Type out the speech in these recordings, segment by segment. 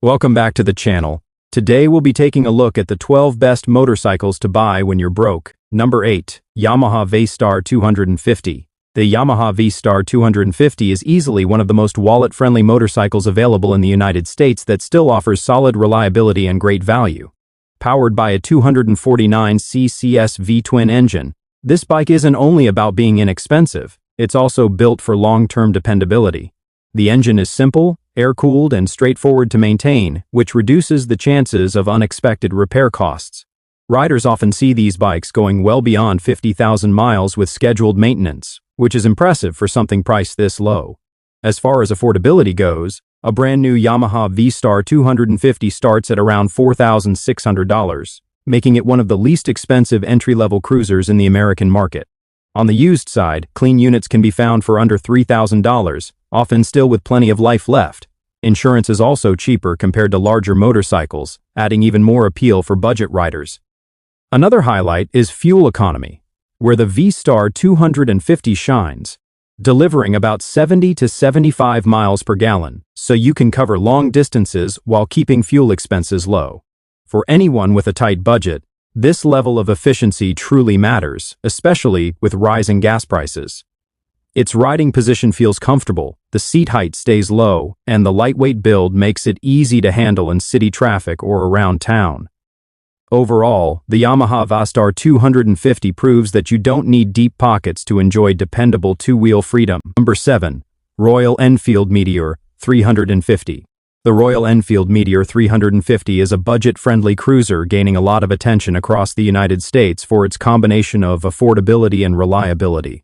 Welcome back to the channel. Today we'll be taking a look at the 12 best motorcycles to buy when you're broke. Number 8. Yamaha V-Star 250. The Yamaha V-Star 250 is easily one of the most wallet-friendly motorcycles available in the United States that still offers solid reliability and great value. Powered by a 249cc V-twin engine, this bike isn't only about being inexpensive, it's also built for long-term dependability. The engine is simple, air-cooled, and straightforward to maintain, which reduces the chances of unexpected repair costs. Riders often see these bikes going well beyond 50,000 miles with scheduled maintenance, which is impressive for something priced this low. As far as affordability goes, a brand new Yamaha V-Star 250 starts at around $4,600, making it one of the least expensive entry-level cruisers in the American market. On the used side, clean units can be found for under $3,000, often still with plenty of life left. Insurance is also cheaper compared to larger motorcycles, adding even more appeal for budget riders. Another highlight is fuel economy, where the V-Star 250 shines, delivering about 70 to 75 miles per gallon, so you can cover long distances while keeping fuel expenses low. For anyone with a tight budget, this level of efficiency truly matters, especially with rising gas prices. Its riding position feels comfortable, the seat height stays low, and the lightweight build makes it easy to handle in city traffic or around town. Overall, the Yamaha V-Star 250 proves that you don't need deep pockets to enjoy dependable two-wheel freedom. Number 7. Royal Enfield Meteor 350. The Royal Enfield Meteor 350 is a budget-friendly cruiser gaining a lot of attention across the United States for its combination of affordability and reliability.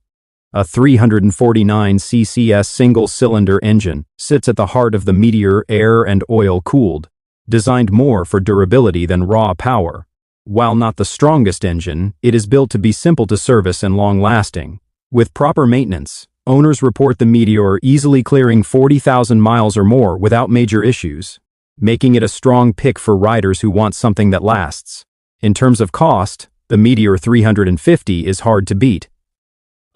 A 349cc single-cylinder engine sits at the heart of the Meteor, air and oil-cooled, designed more for durability than raw power. While not the strongest engine, it is built to be simple to service and long-lasting. With proper maintenance, owners report the Meteor easily clearing 40,000 miles or more without major issues, making it a strong pick for riders who want something that lasts. In terms of cost, the Meteor 350 is hard to beat.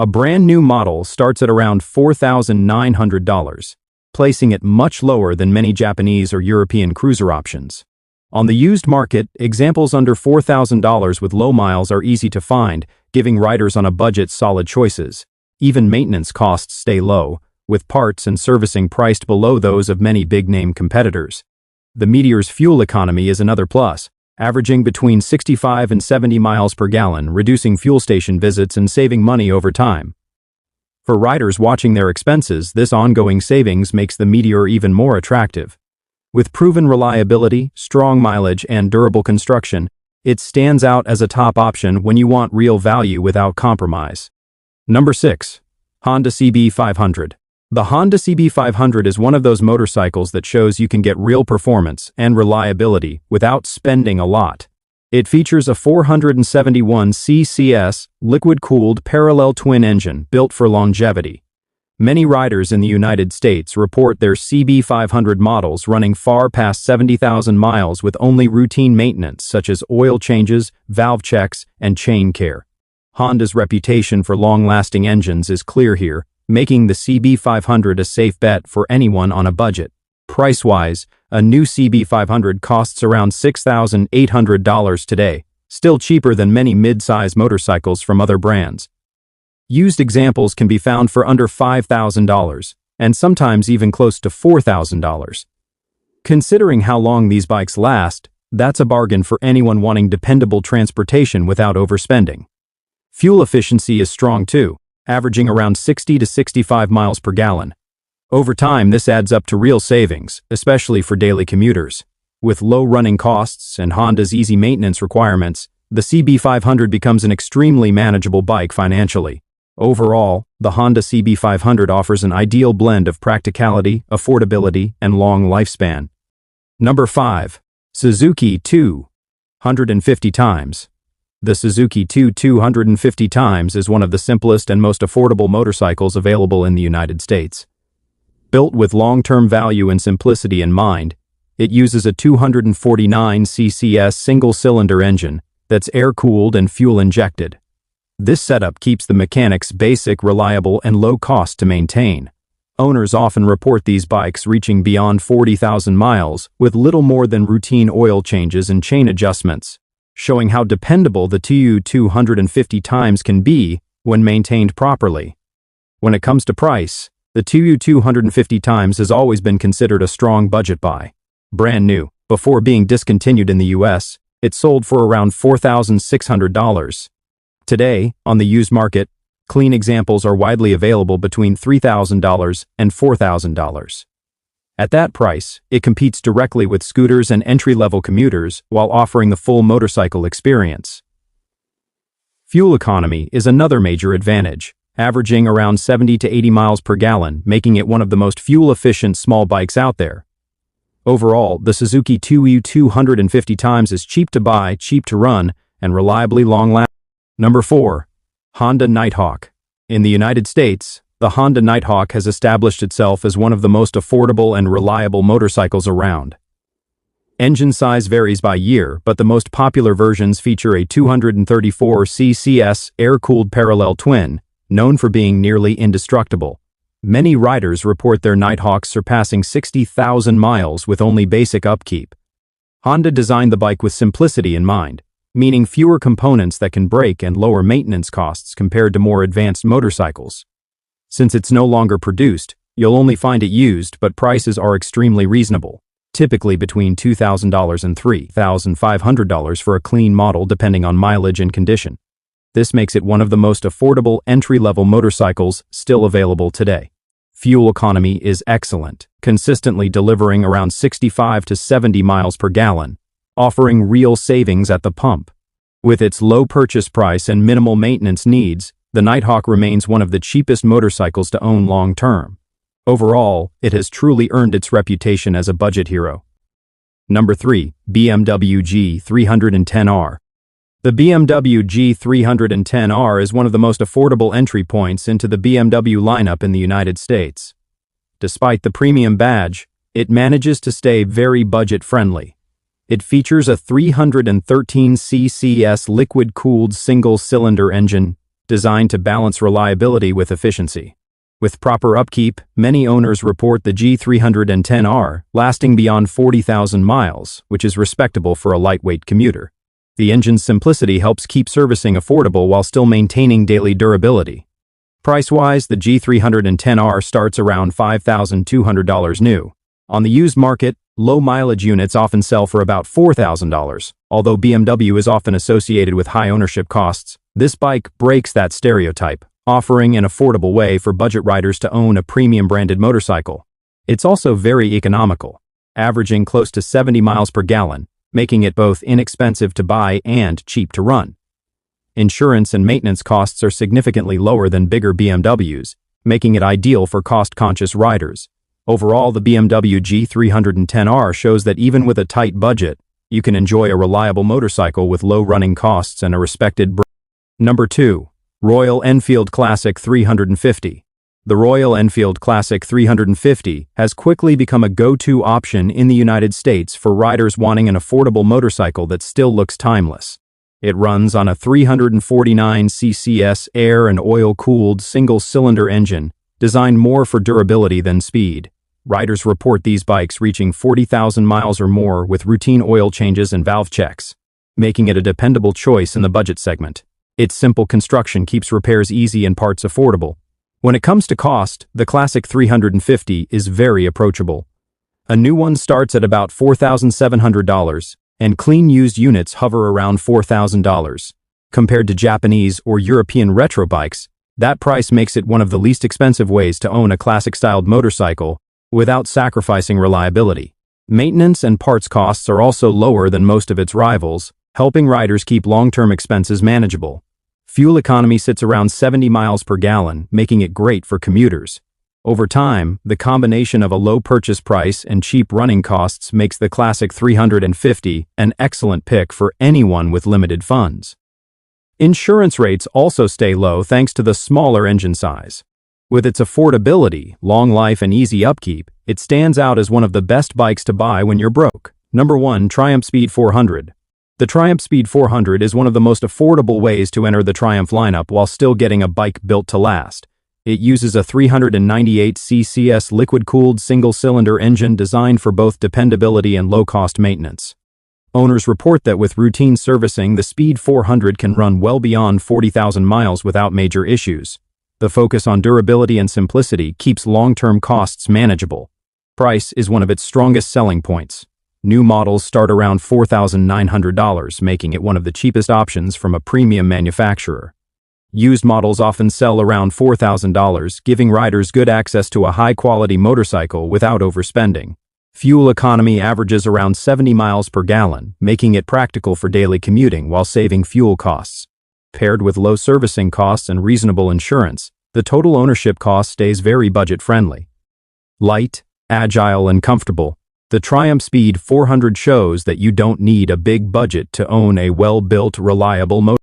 A brand new model starts at around $4,900, placing it much lower than many Japanese or European cruiser options. On the used market, examples under $4,000 with low miles are easy to find, giving riders on a budget solid choices. Even maintenance costs stay low, with parts and servicing priced below those of many big-name competitors. The Meteor's fuel economy is another plus, averaging between 65 and 70 miles per gallon, reducing fuel station visits and saving money over time. For riders watching their expenses, this ongoing savings makes the Meteor even more attractive. With proven reliability, strong mileage, and durable construction, it stands out as a top option when you want real value without compromise. Number 6. Honda CB500. The Honda CB500 is one of those motorcycles that shows you can get real performance and reliability without spending a lot. It features a 471cc liquid-cooled parallel twin engine built for longevity. Many riders in the United States report their CB500 models running far past 70,000 miles with only routine maintenance such as oil changes, valve checks, and chain care. Honda's reputation for long-lasting engines is clear here, making the CB500 a safe bet for anyone on a budget. Price-wise, a new CB500 costs around $6,800 today, still cheaper than many mid-size motorcycles from other brands. Used examples can be found for under $5,000, and sometimes even close to $4,000. Considering how long these bikes last, that's a bargain for anyone wanting dependable transportation without overspending. Fuel efficiency is strong too, averaging around 60 to 65 miles per gallon. Over time, this adds up to real savings, especially for daily commuters. With low running costs and Honda's easy maintenance requirements, the CB500 becomes an extremely manageable bike financially. Overall, the Honda CB500 offers an ideal blend of practicality, affordability, and long lifespan. Number 5. Suzuki 250 times. The Suzuki 250 times is one of the simplest and most affordable motorcycles available in the United States. Built with long-term value and simplicity in mind, it uses a 249cc single-cylinder engine that's air-cooled and fuel-injected. This setup keeps the mechanics basic, reliable, and low cost to maintain. Owners often report these bikes reaching beyond 40,000 miles with little more than routine oil changes and chain adjustments, showing how dependable the TU250 times can be when maintained properly. When it comes to price, the TU250 times has always been considered a strong budget buy. Brand new, before being discontinued in the US, it sold for around $4,600. Today, on the used market, clean examples are widely available between $3,000 and $4,000. At that price, it competes directly with scooters and entry-level commuters while offering the full motorcycle experience. Fuel economy is another major advantage, averaging around 70 to 80 miles per gallon, making it one of the most fuel-efficient small bikes out there. Overall, the Suzuki TU250 times is cheap to buy, cheap to run, and reliably long-lasting. Number 4. Honda Nighthawk. In the United States, the Honda Nighthawk has established itself as one of the most affordable and reliable motorcycles around. Engine size varies by year, but the most popular versions feature a 234 cc air-cooled parallel twin, known for being nearly indestructible. Many riders report their Nighthawks surpassing 60,000 miles with only basic upkeep. Honda designed the bike with simplicity in mind, meaning fewer components that can break and lower maintenance costs compared to more advanced motorcycles. Since it's no longer produced, you'll only find it used, but prices are extremely reasonable, typically between $2,000 and $3,500 for a clean model depending on mileage and condition. This makes it one of the most affordable entry-level motorcycles still available today. Fuel economy is excellent, consistently delivering around 65 to 70 miles per gallon, offering real savings at the pump. With its low purchase price and minimal maintenance needs, the Nighthawk remains one of the cheapest motorcycles to own long-term. Overall, it has truly earned its reputation as a budget hero. Number 3. BMW G310R. The BMW G310R is one of the most affordable entry points into the BMW lineup in the United States. Despite the premium badge, it manages to stay very budget-friendly. It features a 313 cc liquid-cooled single-cylinder engine designed to balance reliability with efficiency. With proper upkeep, many owners report the G310R lasting beyond 40,000 miles, which is respectable for a lightweight commuter. The engine's simplicity helps keep servicing affordable while still maintaining daily durability. Price-wise, the G310R starts around $5,200 new. On the used market, low-mileage units often sell for about $4,000. Although BMW is often associated with high ownership costs, this bike breaks that stereotype, offering an affordable way for budget riders to own a premium-branded motorcycle. It's also very economical, averaging close to 70 miles per gallon, making it both inexpensive to buy and cheap to run. Insurance and maintenance costs are significantly lower than bigger BMWs, making it ideal for cost-conscious riders. Overall, the BMW G310R shows that even with a tight budget, you can enjoy a reliable motorcycle with low running costs and a respected brand. Number 2. Royal Enfield Classic 350. The Royal Enfield Classic 350 has quickly become a go-to option in the United States for riders wanting an affordable motorcycle that still looks timeless. It runs on a 349 cc air and oil-cooled single-cylinder engine designed more for durability than speed. Riders report these bikes reaching 40,000 miles or more with routine oil changes and valve checks, making it a dependable choice in the budget segment. Its simple construction keeps repairs easy and parts affordable. When it comes to cost, the Classic 350 is very approachable. A new one starts at about $4,700, and clean used units hover around $4,000. Compared to Japanese or European retro bikes, that price makes it one of the least expensive ways to own a classic-styled motorcycle without sacrificing reliability. Maintenance and parts costs are also lower than most of its rivals, helping riders keep long-term expenses manageable. Fuel economy sits around 70 miles per gallon, making it great for commuters. Over time, the combination of a low purchase price and cheap running costs makes the Classic 350 an excellent pick for anyone with limited funds. Insurance rates also stay low thanks to the smaller engine size. With its affordability, long life, and easy upkeep, it stands out as one of the best bikes to buy when you're broke. Number 1. Triumph Speed 400. The Triumph Speed 400 is one of the most affordable ways to enter the Triumph lineup while still getting a bike built to last. It uses a 398 ccs liquid-cooled single-cylinder engine designed for both dependability and low-cost maintenance. Owners report that with routine servicing, the Speed 400 can run well beyond 40,000 miles without major issues. The focus on durability and simplicity keeps long-term costs manageable. Price is one of its strongest selling points. New models start around $4,900, making it one of the cheapest options from a premium manufacturer. Used models often sell around $4,000, giving riders good access to a high-quality motorcycle without overspending. Fuel economy averages around 70 miles per gallon, making it practical for daily commuting while saving fuel costs. Paired with low servicing costs and reasonable insurance, the total ownership cost stays very budget-friendly. Light, agile, and comfortable, the Triumph Speed 400 shows that you don't need a big budget to own a well-built, reliable motorcycle.